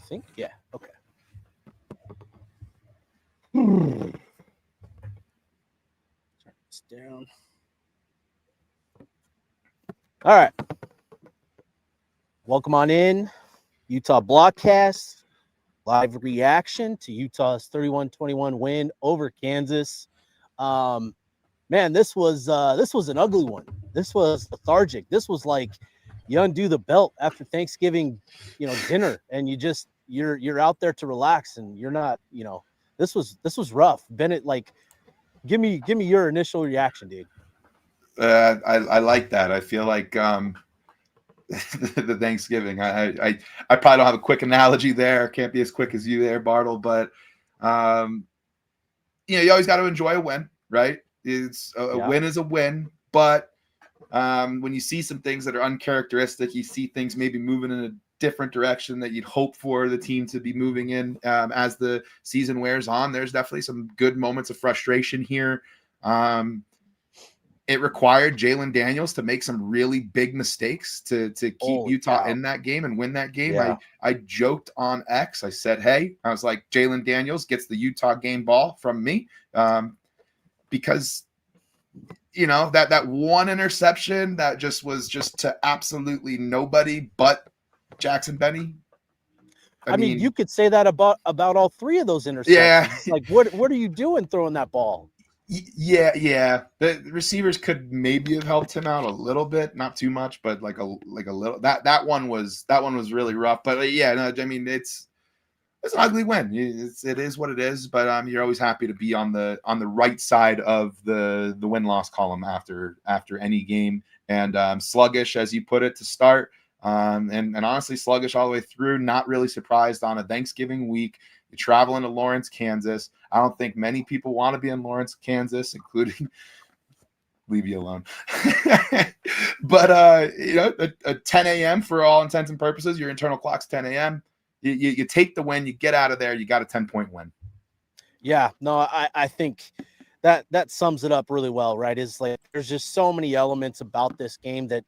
think. Yeah. Okay. Turn this down. All right. Welcome on in. Utah Blockcast. Live reaction to Utah's 31-21 win over Kansas. Man, this was an ugly one. This was lethargic. This was like you undo the belt after Thanksgiving, dinner, and you're out there to relax, and you're not, this was rough. Bennett, like, give me your initial reaction, dude. I like that. I feel like the Thanksgiving. I probably don't have a quick analogy there. Can't be as quick as you there, Bartle. But you always got to enjoy a win, right? It's a win is a win, but when you see some things that are uncharacteristic, you see things maybe moving in a different direction that you'd hope for the team to be moving in as the season wears on. There's definitely some good moments of frustration here. It required Jalen Daniels to make some really big mistakes to keep Utah in that game and win that game. Yeah. I joked on X. I said, hey, I was like, Jalen Daniels gets the Utah game ball from me because, that one interception that was to absolutely nobody but Jackson Benny. I mean, you could say that about all three of those interceptions. Yeah. Like, what are you doing throwing that ball? Yeah. The receivers could maybe have helped him out a little bit, not too much, but like a little. That one was really rough. But yeah, no, I mean it's an ugly win. It is what it is. But you're always happy to be on the right side of the win-loss column after any game. And sluggish, as you put it, to start. And honestly, sluggish all the way through. Not really surprised on a Thanksgiving week. You travel into Lawrence, Kansas. I don't think many people want to be in Lawrence, Kansas, including leave you alone. But a 10 a.m. for all intents and purposes. Your internal clock's 10 a.m. You take the win. You get out of there. You got a 10-point win. Yeah, no, I think that sums it up really well, right? Is like there's just so many elements about this game that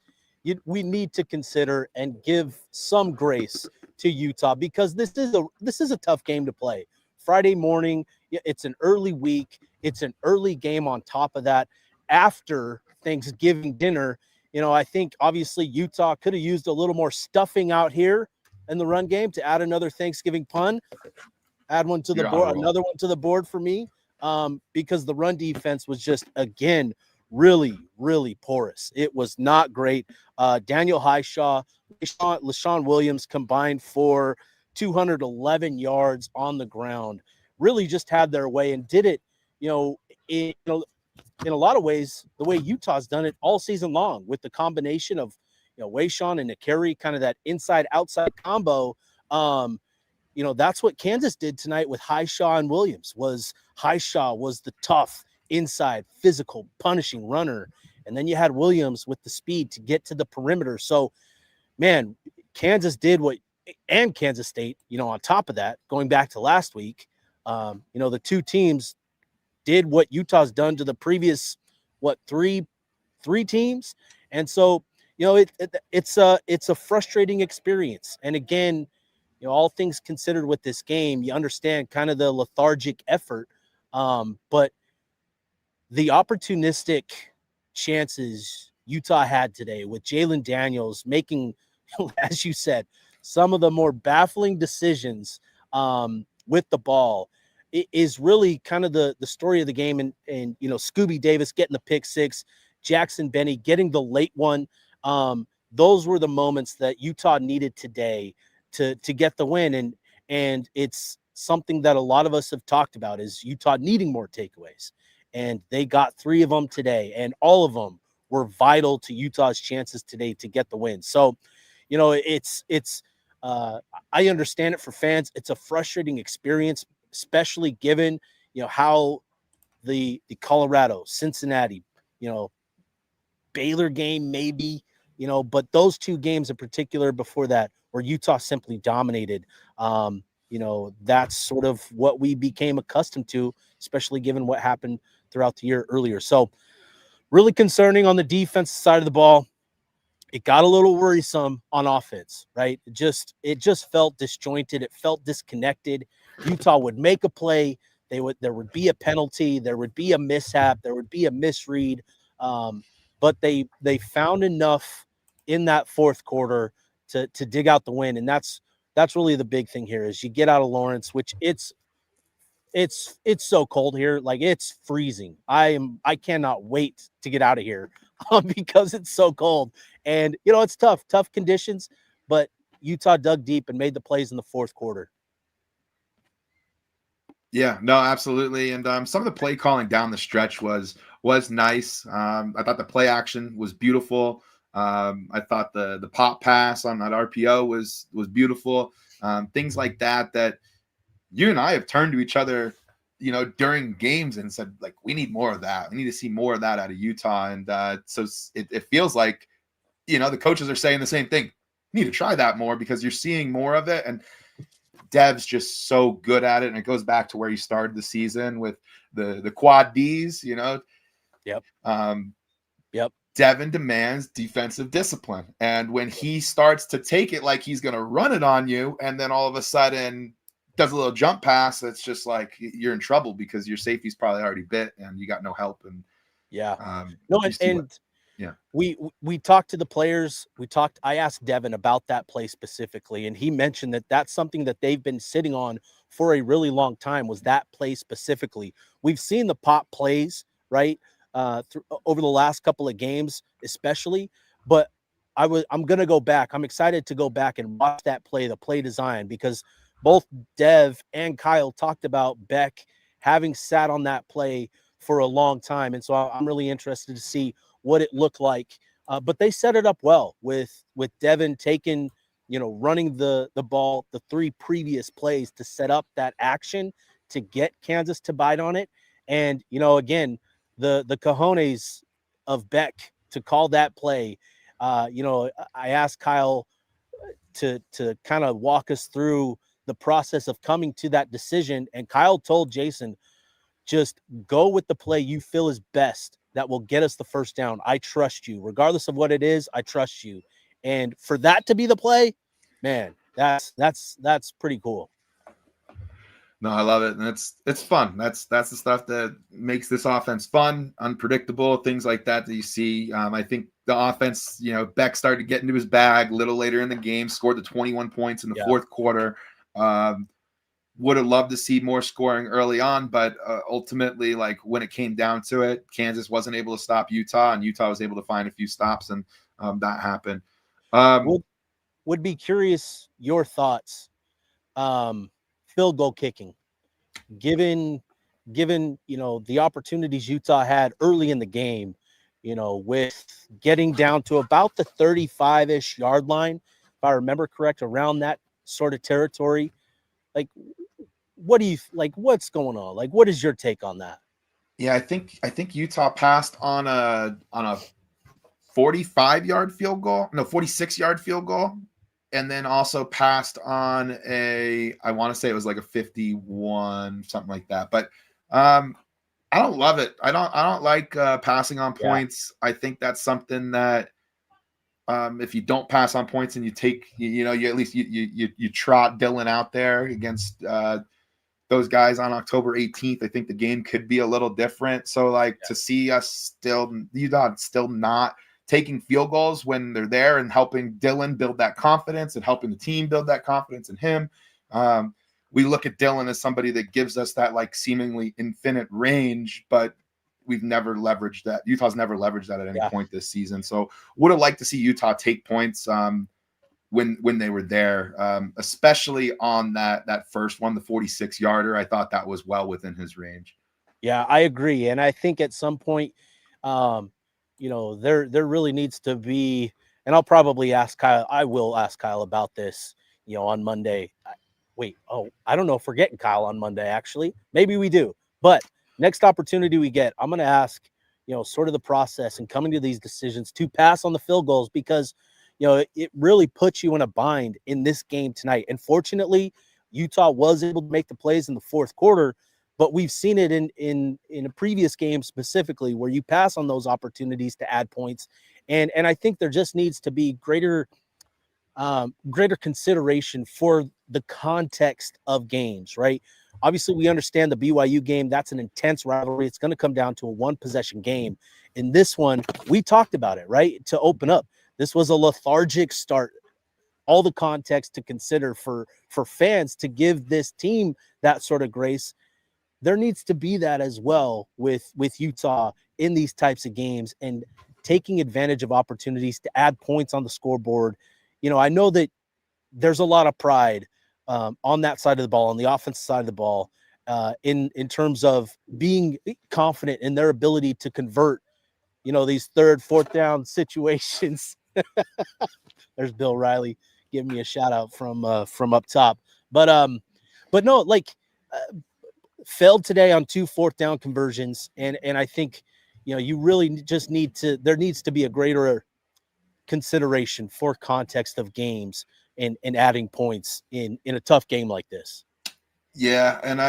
we need to consider and give some grace to Utah, because this is a tough game to play. Friday morning, it's an early week, it's an early game on top of that. After Thanksgiving dinner, I think obviously Utah could have used a little more stuffing out here in the run game to add another Thanksgiving pun. Add one to the board, another one to the board for me, because the run defense was just, again, really, really porous. It was not great. Daniel Highshaw, LaShawn Williams combined for 211 yards on the ground. Really just had their way and did it, in a lot of ways, the way Utah's done it all season long, with the combination of, Wayshawn and Nakari, kind of that inside-outside combo. That's what Kansas did tonight with Highshaw and Williams. Highshaw was the tough, inside, physical, punishing runner. And then you had Williams with the speed to get to the perimeter. So, man, Kansas did and Kansas State, on top of that, going back to last week, the two teams did what Utah's done to the previous, three teams. And so, it's a frustrating experience. And again, all things considered with this game, you understand kind of the lethargic effort. But the opportunistic chances Utah had today with Jalen Daniels making, as you said, some of the more baffling decisions with the ball, it is really kind of the story of the game. And Scooby Davis getting the pick six, Jackson Benny getting the late one. Those were the moments that Utah needed today to get the win. And it's something that a lot of us have talked about, is Utah needing more takeaways. And they got 3 of them today, and all of them were vital to Utah's chances today to get the win. So, I understand it for fans. It's a frustrating experience, especially given, how the Colorado, Cincinnati, Baylor game maybe, but those 2 games in particular before that, where Utah simply dominated. That's sort of what we became accustomed to, especially given what happened throughout the year earlier. So really concerning on the defensive side of the ball. it got a little worrisome on offense, right? It just felt disjointed. It felt disconnected. Utah would make a play, there would be a penalty, there would be a mishap, there would be a misread, but they found enough in that fourth quarter to dig out the win, and that's really the big thing here is you get out of Lawrence, which it's so cold here, like it's freezing. I cannot wait to get out of here because it's so cold. And it's tough conditions, but Utah dug deep and made the plays in the fourth quarter. Yeah, no, absolutely. And some of the play calling down the stretch was nice. I thought the play action was beautiful. I thought the pop pass on that RPO was beautiful. Things like that you and I have turned to each other, during games and said, like, we need more of that. We need to see more of that out of Utah. And so it feels like, the coaches are saying the same thing. You need to try that more because you're seeing more of it. And Dev's just so good at it. And it goes back to where he started the season with the quad Ds, Yep. Yep. Devin demands defensive discipline. And when he starts to take it like he's going to run it on you, and then all of a sudden does a little jump pass, it's just like you're in trouble because your safety's probably already bit and you got no help. And yeah. We talked to the players. I asked Devin about that play specifically, and he mentioned that that's something that they've been sitting on for a really long time, was that play specifically. We've seen the pop plays, right, over the last couple of games, especially, but I'm going to go back. I'm excited to go back and watch that play, the play design, because both Dev and Kyle talked about Beck having sat on that play for a long time. And so I'm really interested to see what it looked like. But they set it up well with Devin taking, running the ball, the three previous plays to set up that action to get Kansas to bite on it. And, again, the cojones of Beck to call that play. I asked Kyle to kind of walk us through the process of coming to that decision. And Kyle told Jason, just go with the play you feel is best that will get us the first down. I trust you. Regardless of what it is, I trust you. And for that to be the play, man, that's pretty cool. No, I love it. And it's fun. That's the stuff that makes this offense fun, unpredictable, things like that you see. I think the offense, Beck started to get into his bag a little later in the game, scored the 21 points in the fourth quarter. Would have loved to see more scoring early on, but ultimately, like, when it came down to it, Kansas wasn't able to stop Utah, and Utah was able to find a few stops, and that happened. Would be curious your thoughts. Field goal kicking, given the opportunities Utah had early in the game, with getting down to about the 35-ish yard line, if I remember correct, around that sort of territory. Like, what do you like? What's going on? Like, what is your take on that? Yeah, I think Utah passed on a 45-yard field goal, no, 46-yard field goal, and then also passed on I want to say it was like a 51, something like that. But I don't love it. I don't like passing on points. Yeah. I think that's something that if you don't pass on points and you take, you at least you trot Dillon out there against those guys on October 18th, I think the game could be a little different. So, to see us still not taking field goals when they're there and helping Dillon build that confidence and helping the team build that confidence in him. We look at Dillon as somebody that gives us that seemingly infinite range, but we've never leveraged that. Utah's never leveraged that at any point this season. So would have liked to see Utah take points when they were there, especially on that first one, the 46-yarder. I thought that was well within his range. Yeah, I agree. And I think at some point, there really needs to be, and I'll probably ask Kyle, I will ask Kyle about this, on Monday. I don't know if we're getting Kyle on Monday, actually. Maybe we do. But next opportunity we get, I'm going to ask, sort of the process and coming to these decisions to pass on the field goals, because it really puts you in a bind in this game tonight. And fortunately, Utah was able to make the plays in the fourth quarter, but we've seen it in a previous game specifically where you pass on those opportunities to add points And I think there just needs to be greater consideration for the context of games, right? Obviously, we understand the BYU game. That's an intense rivalry. It's going to come down to a one-possession game. In this one, we talked about it, right? To open up, this was a lethargic start. All the context to consider for fans to give this team that sort of grace. There needs to be that as well with Utah in these types of games and taking advantage of opportunities to add points on the scoreboard. I know that there's a lot of pride on that side of the ball, on the offensive side of the ball, in terms of being confident in their ability to convert, these third, fourth down situations. There's Bill Riley giving me a shout out from up top, but no, failed today on 2 fourth down conversions, and I think you really just there needs to be a greater consideration for context of games and adding points in a tough game like this. Yeah, and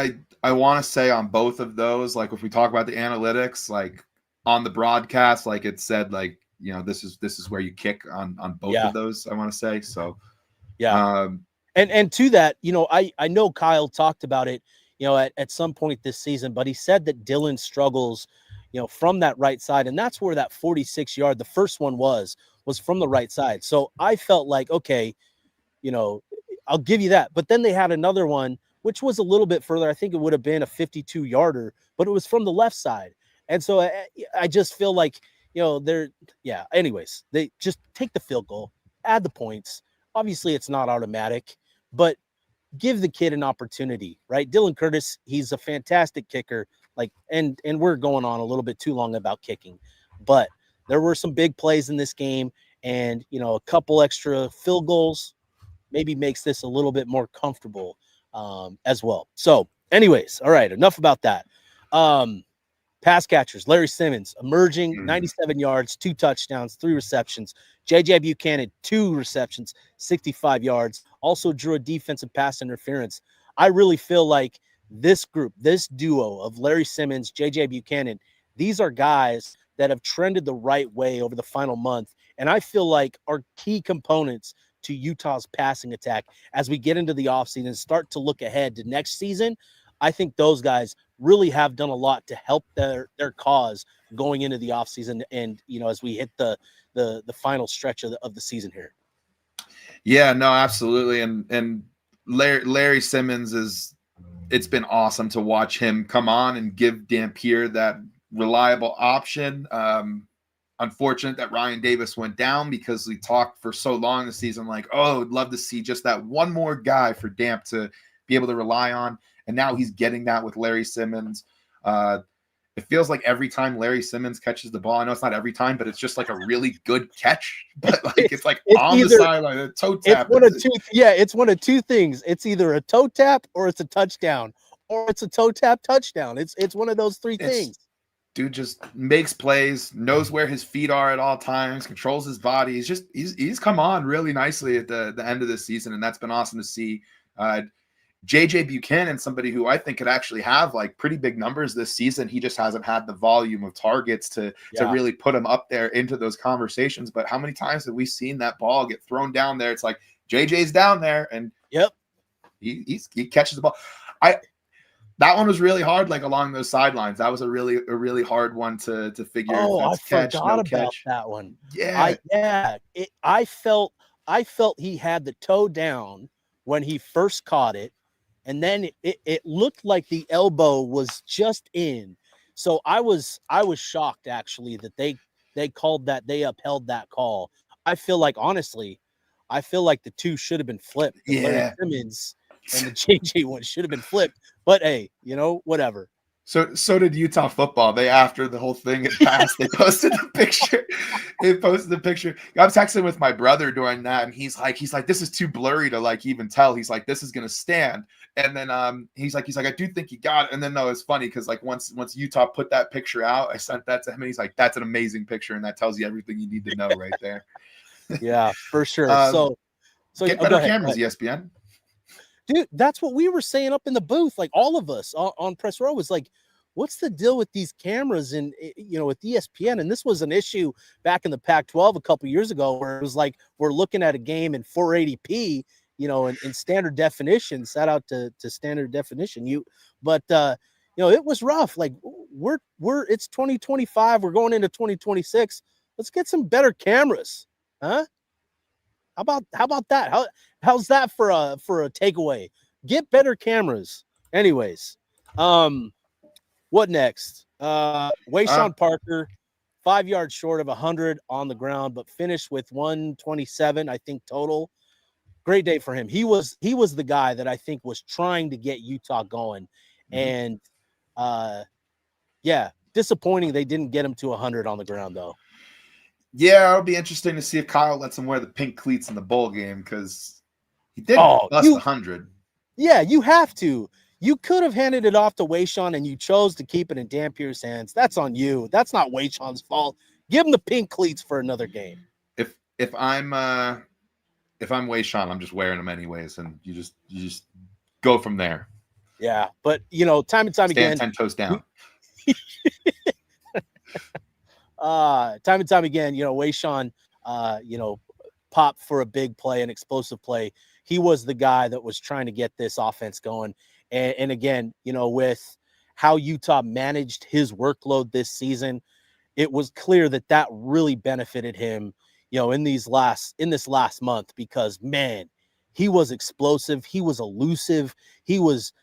I want to say on both of those, like if we talk about the analytics, like on the broadcast, like it said, like this is where you kick on both of those. I want to say so. Yeah, and to that, I know Kyle talked about it, at some point this season, but he said that Dylan struggles, from that right side, and that's where that 46-yard, the first one was from the right side. So I felt like, okay, I'll give you that. But then they had another one, which was a little bit further. I think it would have been a 52-yarder, but it was from the left side. And so I just feel like, anyways, they just take the field goal, add the points. Obviously, it's not automatic, but give the kid an opportunity, right? Dylan Curtis, he's a fantastic kicker. And we're going on a little bit too long about kicking, but there were some big plays in this game, and a couple extra field goals maybe makes this a little bit more comfortable as well. So, anyways, all right, enough about that. Pass catchers, Larry Simmons, emerging, 97 yards, 2 touchdowns, 3 receptions. J.J. Buchanan, 2 receptions, 65 yards. Also drew a defensive pass interference. I really feel like this group, this duo of Larry Simmons, J.J. Buchanan, these are guys that have trended the right way over the final month, and I feel like are key components to Utah's passing attack as we get into the offseason and start to look ahead to next season. I think those guys really have done a lot to help their cause going into the offseason and, as we hit the final stretch of the season here. Yeah, no, absolutely. And Larry Simmons it's been awesome to watch him come on and give Dampier that reliable option. Unfortunate that Ryan Davis went down because we talked for so long this season, like, oh, I'd love to see just that one more guy for Damp to be able to rely on. And now he's getting that with Larry Simmons. It feels like every time Larry Simmons catches the ball, I know it's not every time, but it's just like a really good catch. But it's on the sideline, a toe tap. It's one of two things. It's either a toe tap or it's a touchdown, or it's a toe tap touchdown. It's one of those three things. Dude just makes plays, knows where his feet are at all times, controls his body. He's come on really nicely at the end of this season, and that's been awesome to see. J.J. Buchanan, somebody who I think could actually have pretty big numbers this season. He just hasn't had the volume of targets to really put him up there into those conversations. But how many times have we seen that ball get thrown down there? It's like J.J.'s down there, and he catches the ball. That one was really hard, along those sidelines. That was a really hard one to figure. Oh, I forgot about that one. Yeah, I felt he had the toe down when he first caught it, and then it looked like the elbow was just in. So I was shocked actually that they called that, they upheld that call. I feel like honestly, the two should have been flipped. The Larry Simmons and the JJ one should have been flipped. But hey, whatever. So did Utah football. They, after the whole thing had passed, they posted the picture. I was texting with my brother during that, and he's like, this is too blurry to even tell. He's like, this is gonna stand. And then he's like, I do think you got it. And then it's funny because once Utah put that picture out, I sent that to him, and he's like, that's an amazing picture, and that tells you everything you need to know right there. Yeah, for sure. So get better cameras, ESPN. Dude, that's what we were saying up in the booth. All of us on Press Row was like, what's the deal with these cameras and, with ESPN? And this was an issue back in the Pac-12 a couple years ago, where it was like we're looking at a game in 480p, in standard definition. Shout out to standard definition. It was rough. Like it's 2025. We're going into 2026. Let's get some better cameras, huh? How about that? How's that for a takeaway? Get better cameras. Anyways, what next? Wayshawn Parker, 5 yards short of 100 on the ground, but finished with 127, I think, total. Great day for him. He was the guy that I think was trying to get Utah going, and disappointing they didn't get him to 100 on the ground though. Yeah, it'll be interesting to see if Kyle lets him wear the pink cleats in the bowl game, because he did bust 100. Yeah, you have to. You could have handed it off to Wayshawn, and you chose to keep it in Dan Pierce's hands. That's on you. That's not Wayshawn's fault. Give him the pink cleats for another game. If I'm Wayshawn, I'm just wearing them anyways, and you just go from there. Yeah, but time and time again, 10 toes down. Time and time again, Wayshawn, pop for a big play, an explosive play. He was the guy that was trying to get this offense going. And again, with how Utah managed his workload this season, it was clear that really benefited him, in this last month, because man, he was explosive. He was elusive. He was,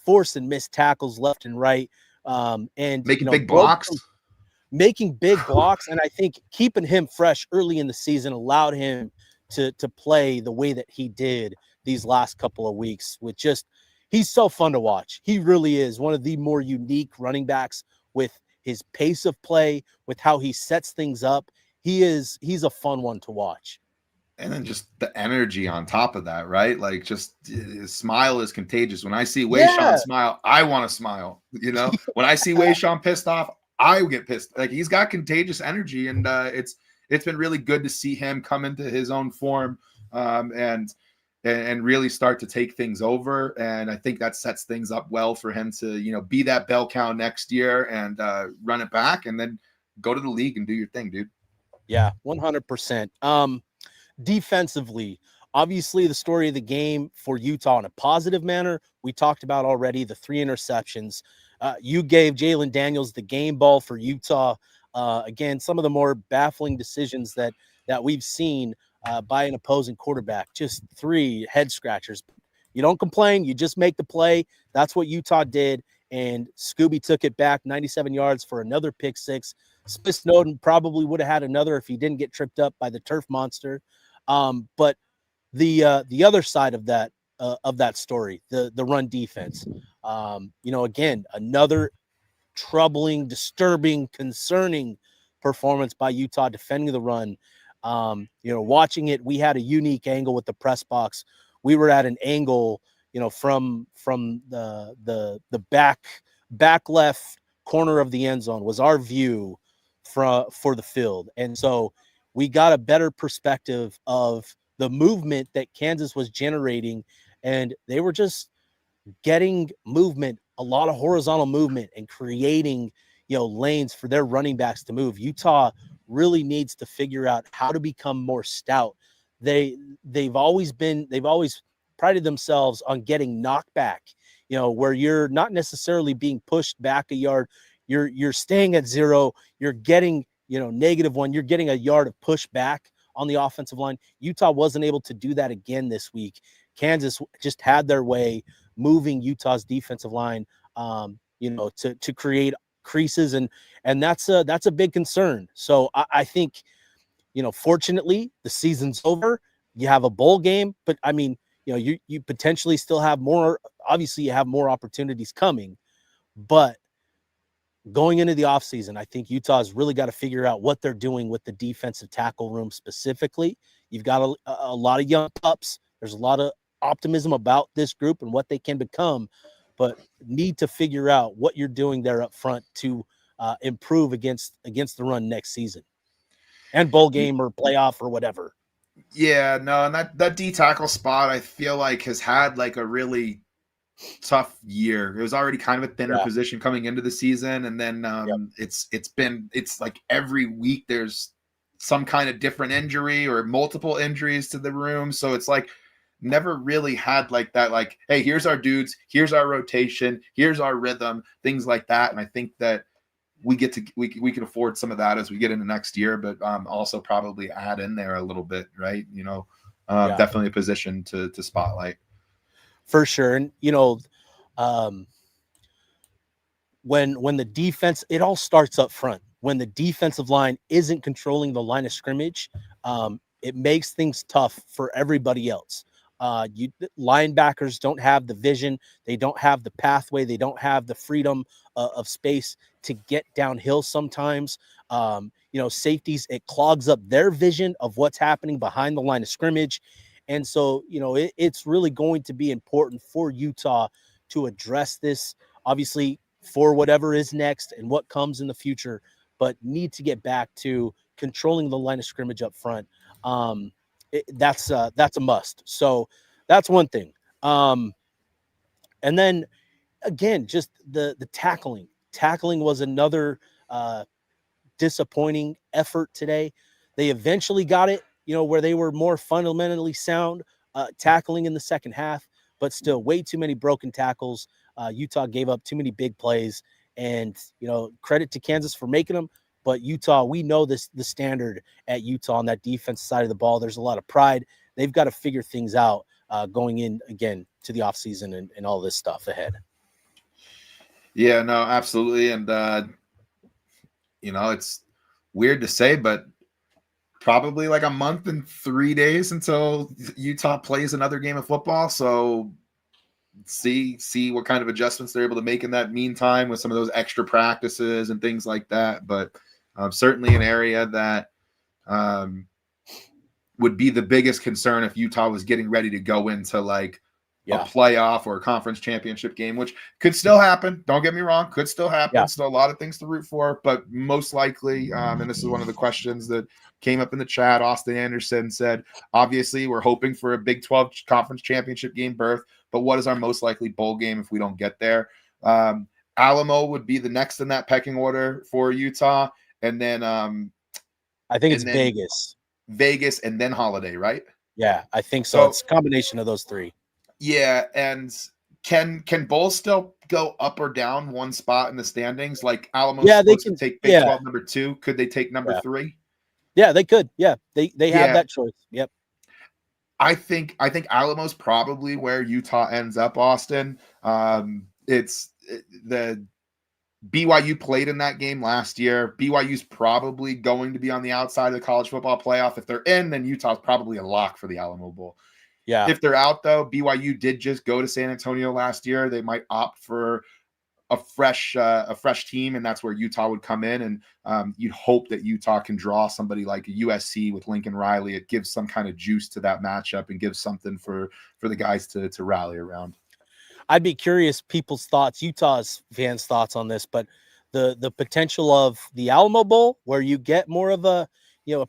forced and missed tackles left and right. And making big blocks. Making big blocks, and I think keeping him fresh early in the season allowed him to play the way that he did these last couple of weeks. He's so fun to watch. He really is one of the more unique running backs, with his pace of play, with how he sets things up. He's a fun one to watch. And then just the energy on top of that, right? Like, just his smile is contagious. When I see Wayshawn smile, I want to smile. When I see Wayshawn pissed off, I get pissed. Like, he's got contagious energy, and it's been really good to see him come into his own form, and really start to take things over. And I think that sets things up well for him to be that bell cow next year and run it back, and then go to the league and do your thing, dude. Yeah, 100%. Defensively, obviously the story of the game for Utah in a positive manner, we talked about already, the 3 interceptions. You gave Jalen Daniels the game ball for Utah. Again, some of the more baffling decisions that we've seen by an opposing quarterback. Just 3 head scratchers. You don't complain. You just make the play. That's what Utah did. And Scooby took it back 97 yards for another pick 6. Smith Snowden probably would have had another if he didn't get tripped up by the turf monster. But the other side of that story, the run defense, again, another troubling, disturbing, concerning performance by Utah defending the run. Watching it, we had a unique angle with the press box. We were at an angle, from the back left corner of the end zone was our view for the field. And so we got a better perspective of the movement that Kansas was generating, and they were just getting movement, a lot of horizontal movement, and creating, lanes for their running backs to move. Utah really needs to figure out how to become more stout. They've always prided themselves on getting knockback, where you're not necessarily being pushed back a yard. You're staying at 0. You're getting, -1. You're getting a yard of pushback on the offensive line. Utah wasn't able to do that again this week. Kansas just had their way moving Utah's defensive line, to create creases, and that's a big concern. So I think, fortunately the season's over. You have a bowl game, but I mean, you potentially still have more. Obviously, you have more opportunities coming, but going into the offseason, I think Utah's really got to figure out what they're doing with the defensive tackle room specifically. You've got a lot of young pups. There's a lot of optimism about this group and what they can become, but need to figure out what you're doing there up front to improve against the run next season and bowl game or playoff or whatever. Yeah, no, and that D tackle spot, I feel like, has had like a really tough year. It was already kind of a thinner Yeah. position coming into the season, and then Yep. it's like every week there's some kind of different injury or multiple injuries to the room. So it's like never really had like that, like, hey, here's our dudes, here's our rotation, here's our rhythm, things like that. And I think that we can afford some of that as we get into next year, but also probably add in there a little bit, right? Yeah. Definitely a position to spotlight. For sure. And um, when the defense, it all starts up front. When the defensive line isn't controlling the line of scrimmage, it makes things tough for everybody else. Linebackers don't have the vision, they don't have the pathway, they don't have the freedom of space to get downhill sometimes. Safeties, it clogs up their vision of what's happening behind the line of scrimmage. And so, it's really going to be important for Utah to address this, obviously, for whatever is next and what comes in the future, but need to get back to controlling the line of scrimmage up front. That's a must. So that's one thing. And then again, just the tackling. Tackling was another disappointing effort today. They eventually got it, where they were more fundamentally sound tackling in the second half, but still way too many broken tackles. Utah gave up too many big plays, and credit to Kansas for making them. But Utah, we know the standard at Utah on that defense side of the ball. There's a lot of pride. They've got to figure things out going in again to the offseason and all this stuff ahead. Yeah, no, absolutely. And it's weird to say, but probably like a month and 3 days until Utah plays another game of football. So see what kind of adjustments they're able to make in that meantime with some of those extra practices and things like that. But certainly an area that would be the biggest concern if Utah was getting ready to go into like a playoff or a conference championship game, which could still happen. Don't get me wrong. Could still happen. Yeah. Still a lot of things to root for, but most likely, and this is one of the questions that came up in the chat, Austin Anderson said, obviously we're hoping for a Big 12 conference championship game berth, but what is our most likely bowl game if we don't get there? Alamo would be the next in that pecking order for Utah. And then I think it's Vegas and then Holiday, right? Yeah, I think so. It's a combination of those three. Yeah, and can Bulls still go up or down one spot in the standings? Like Alamo's supposed to take Big 12 number 2. Could they take number 3? Yeah, they could. Yeah, they have that choice. Yep. I think Alamo's probably where Utah ends up, Austin. It's the BYU played in that game last year. BYU's probably going to be on the outside of the college football playoff. If they're in, then Utah's probably a lock for the Alamo Bowl. Yeah. If they're out, though, BYU did just go to San Antonio last year. They might opt for a fresh team, and that's where Utah would come in. And you'd hope that Utah can draw somebody like a USC with Lincoln Riley. It gives some kind of juice to that matchup and gives something for the guys to rally around. I'd be curious people's thoughts, Utah's fans' thoughts on this, but the potential of the Alamo Bowl, where you get more of a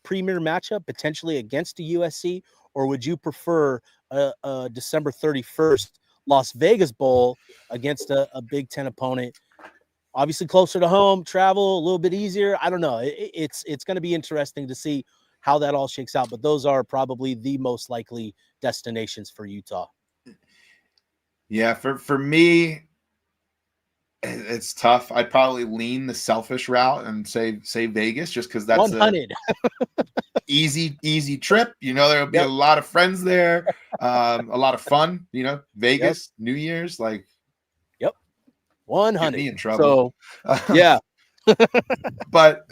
premier matchup potentially against a USC, or would you prefer a December 31st Las Vegas Bowl against a Big Ten opponent? Obviously closer to home, travel a little bit easier. I don't know. It's going to be interesting to see how that all shakes out, but those are probably the most likely destinations for Utah. Yeah, for me, it's tough. I'd probably lean the selfish route and say Vegas, just because that's 100. easy trip. There'll be a lot of friends there, a lot of fun. Vegas, New Year's, like. 100. Get me in trouble. So, yeah. But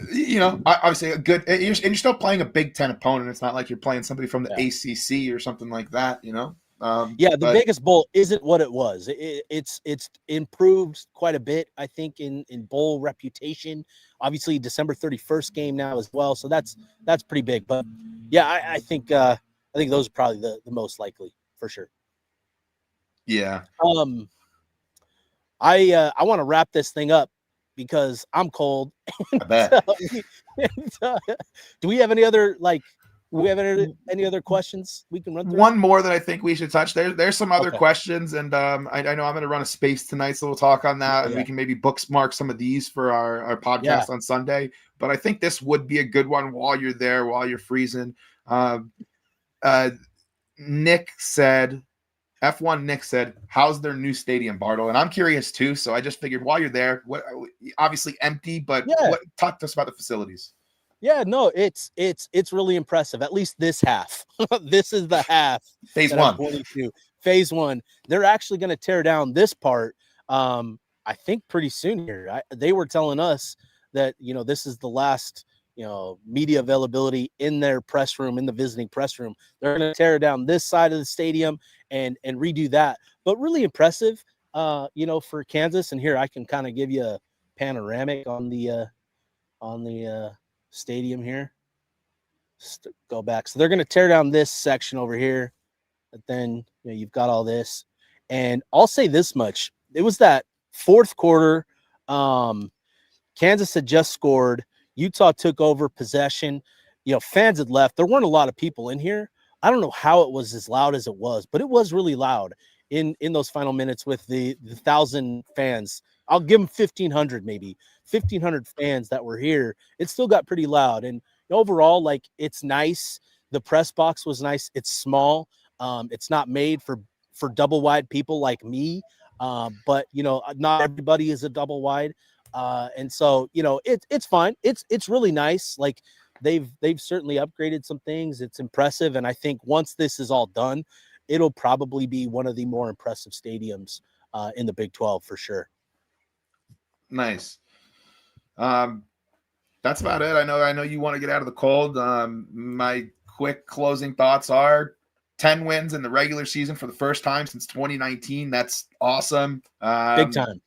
obviously a good, and you're still playing a Big Ten opponent. It's not like you're playing somebody from the ACC or something like that. The Vegas Bowl isn't what it was. It's improved quite a bit, I think, in bowl reputation. Obviously, December 31st game now as well, so that's pretty big. But yeah, I think those are probably the most likely for sure. Yeah. I want to wrap this thing up because I'm cold. I bet. Do we have any other We have any other questions we can run through? One more that I think we should touch. There's some other Okay. questions, and I know I'm going to run a space tonight, so we'll talk on that, and Yeah. we can maybe bookmark some of these for our Yeah. podcast on Sunday. But I think this would be a good one while you're there, while you're freezing. Nick said, F1 Nick said, how's their new stadium, Bartle? And I'm curious too. So I just figured while you're there, what obviously empty, but Yeah. talk to us about the facilities. Yeah, no, it's really impressive. At least this half. This is the half Phase that one. I'm pointing to. Phase one. They're actually going to tear down this part. I think pretty soon here. They were telling us that this is the last media availability in their press room, in the visiting press room. They're going to tear down this side of the stadium and redo that. But really impressive, for Kansas. And here I can kind of give you a panoramic on the stadium here. Just go back. So they're going to tear down this section over here. But then you've got all this. And I'll say this much. It was that fourth quarter. Kansas had just scored. Utah took over possession. Fans had left. There weren't a lot of people in here. I don't know how it was as loud as it was, but it was really loud in those final minutes with the 1,000 fans. I'll give them 1,500 maybe. 1,500 fans that were here. It still got pretty loud. And overall, it's nice. The press box was nice. It's small. It's not made for double wide people like me. But not everybody is a double wide. And so, it's fine. It's really nice. They've certainly upgraded some things. It's impressive. And I think once this is all done, it'll probably be one of the more impressive stadiums in the Big 12 for sure. Nice. That's about it. I know you want to get out of the cold. My quick closing thoughts are 10 wins in the regular season for the first time since 2019. That's awesome. Big time.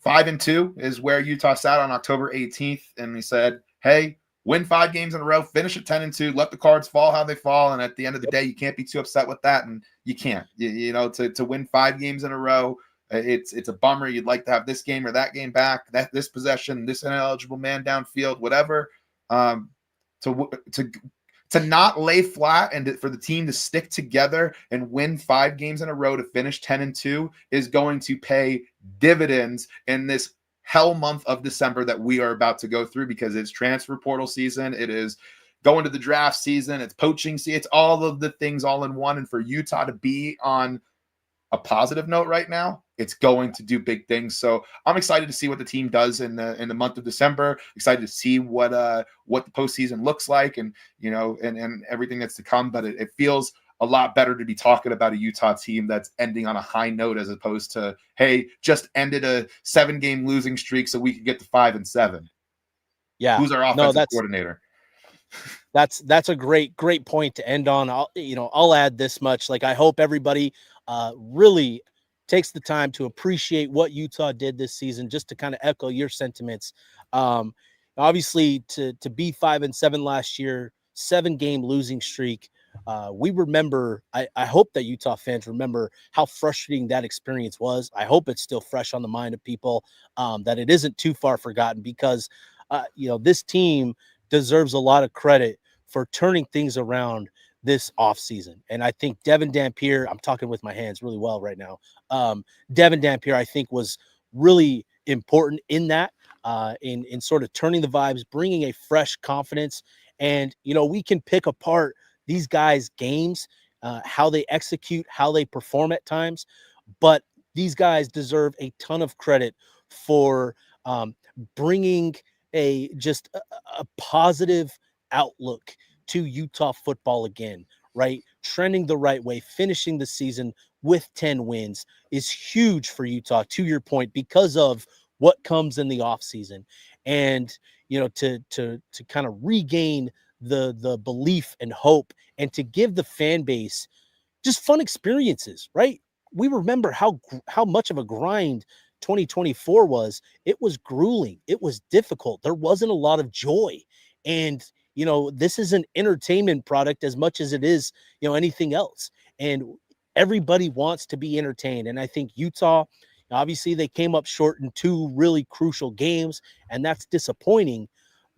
5-2 is where Utah sat on October 18th. And we said, hey, win 5 games in a row, finish at 10-2, let the cards fall how they fall. And at the end of the day, you can't be too upset with that. And you can't, to win 5 games in a row. It's a bummer. You'd like to have this game or that game back, this possession, this ineligible man downfield, whatever. To not lay flat and for the team to stick together and win 5 games in a row to finish 10-2 is going to pay dividends in this hell month of December that we are about to go through, because it's transfer portal season. It is going to the draft season. It's poaching season. It's all of the things all in one. And for Utah to be on a positive note right now, it's going to do big things. So I'm excited to see what the team does in the month of December. Excited to see what the postseason looks like, and and everything that's to come. But it feels a lot better to be talking about a Utah team that's ending on a high note, as opposed to, hey, just ended a 7-game losing streak so we could get to 5-7. Yeah. Who's our offensive coordinator? That's a great point to end on. I'll add this much. I hope everybody really takes the time to appreciate what Utah did this season, just to kind of echo your sentiments. Obviously to be 5-7 last year, 7-game losing streak. We remember, I hope that Utah fans remember how frustrating that experience was. I hope it's still fresh on the mind of people, that it isn't too far forgotten, because, this team deserves a lot of credit for turning things around this offseason. And I think Devin Dampier, I'm talking with my hands really well right now. Devin Dampier, I think, was really important in that, in sort of turning the vibes, bringing a fresh confidence. And, we can pick apart these guys' games, how they execute, how they perform at times. But these guys deserve a ton of credit for bringing a positive outlook to Utah football again, right? Trending the right way, finishing the season with 10 wins is huge for Utah, to your point, because of what comes in the offseason. And, to kind of regain the belief and hope, and to give the fan base just fun experiences, right? We remember how much of a grind 2024 was. It was grueling. It was difficult. There wasn't a lot of joy. And, this is an entertainment product as much as it is, anything else. And everybody wants to be entertained. And I think Utah, obviously they came up short in 2 really crucial games, and that's disappointing.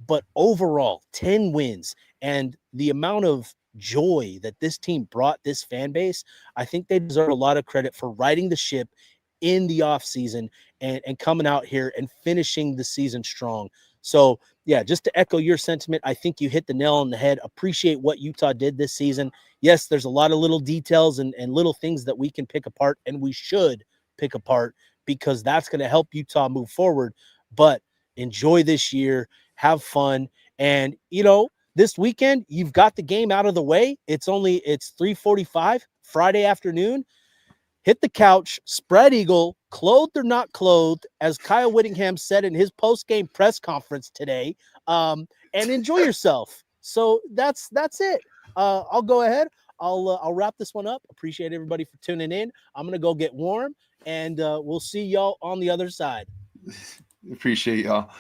But overall, 10 wins, and the amount of joy that this team brought this fan base, I think they deserve a lot of credit for riding the ship in the offseason and coming out here and finishing the season strong. So, yeah, just to echo your sentiment, I think you hit the nail on the head. Appreciate what Utah did this season. Yes, there's a lot of little details and little things that we can pick apart, and we should pick apart because that's going to help Utah move forward. But enjoy this year, have fun, and this weekend you've got the game out of the way. It's 3:45 Friday afternoon. Hit the couch, spread eagle, clothed or not clothed, as Kyle Whittingham said in his post-game press conference today, and enjoy yourself. So that's it. I'll go ahead. I'll wrap this one up. Appreciate everybody for tuning in. I'm gonna go get warm, and we'll see y'all on the other side. Appreciate y'all.